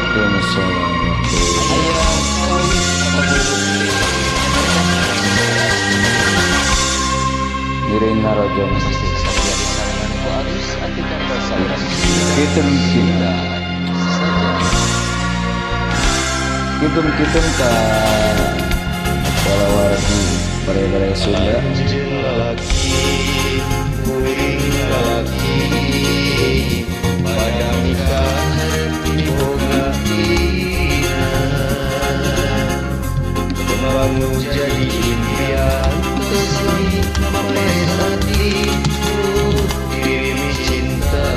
Waalaikumsalam. Ngiring narojong kitum-kitum kitum-kitum ka walawargi bare-bare Sunda lalaki kuring lalaki pada nikah boga ina membangun jadi impian kesini mempesati dirimu cinta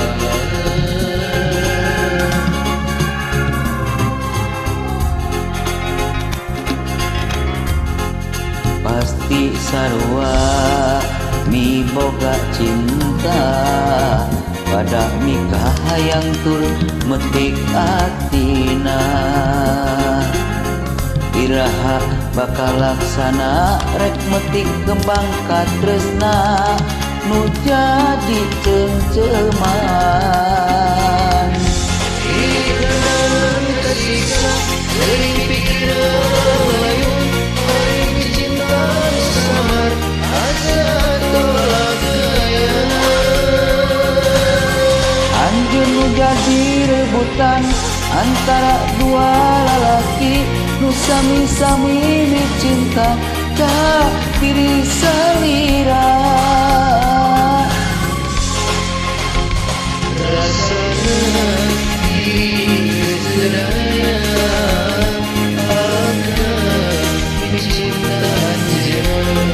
pasti sarua mi boga cinta pada nikah hayang tur metik atina iraha bakal laksana rek metik kembang katresna nu jadi cengceman hidup tersiksa dari pikiran layu hari cinta samar asa tolak gayana anjeun nu jadi rebutan antara dua lalaki nu sami-sami dicinta ka diri salira rasana keseraya akan cinta jalan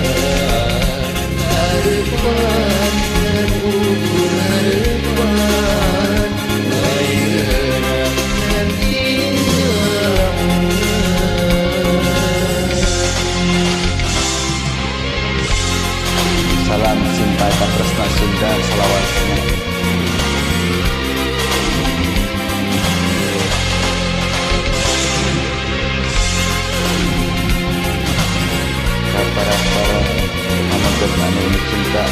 harapan dan ukur harapan ayeuna dan salam cinta katresna Sunda salawasna para amagat anu cinta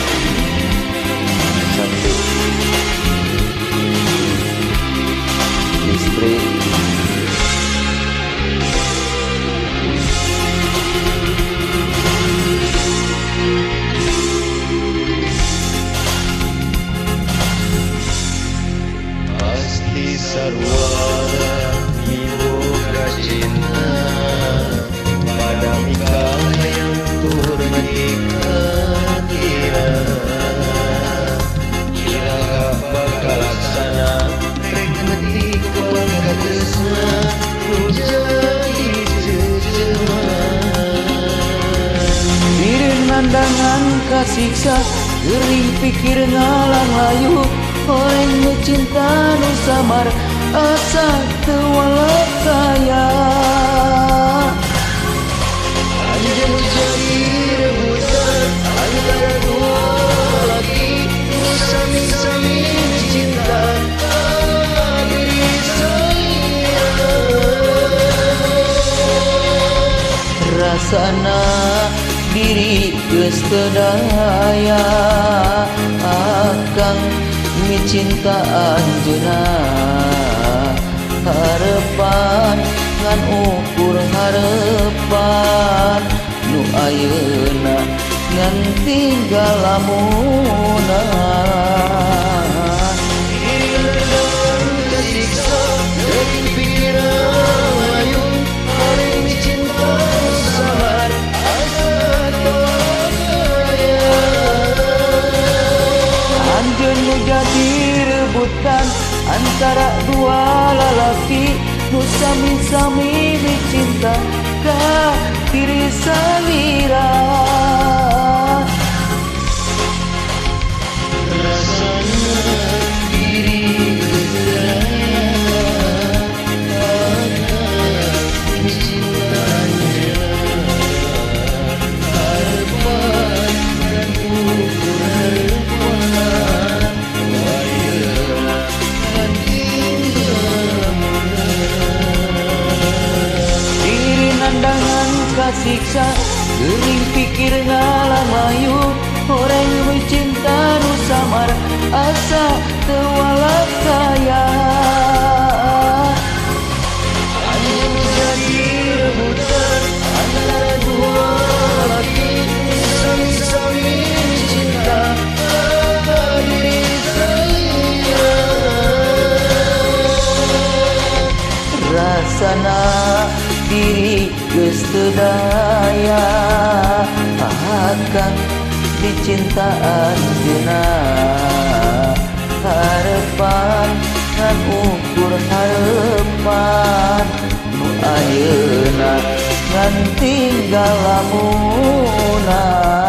satu istri pasti sarwara iboga cinta pada nikah yang tur menikah kira bakal laksana rek metik kembang katresna nu jadi ceceman diri nandangan kasiksa gering pikir ngalang layu orang nu cinta nu samar asa teu walak kaya anjeun jadi rebutan antara dua laki nu sami-sami cinta diri salira rasana diri geus teu daya akang mi cinta anjeunna harepan ngan ukur harepan nu ayeuna ngan tinggal lamunan hilang tersiksa dari pikiran layu hari cinta samar asa tolak gaya anjeun nu jadi rebutan antara dua lalaki nu sami-sami dicinta ka diri salira rasana diri keseraya akan cinta harapan dan ukur harapan ayeuna dan diri nandangan kasiksa gering pikir ngalang layu orang nu cinta nu samar asa teu walak kaya rasana diri geus teu daya akan dicinta anjeunna harepan ngan ukur harepan nu ayeuna ngan tinggal lamunan.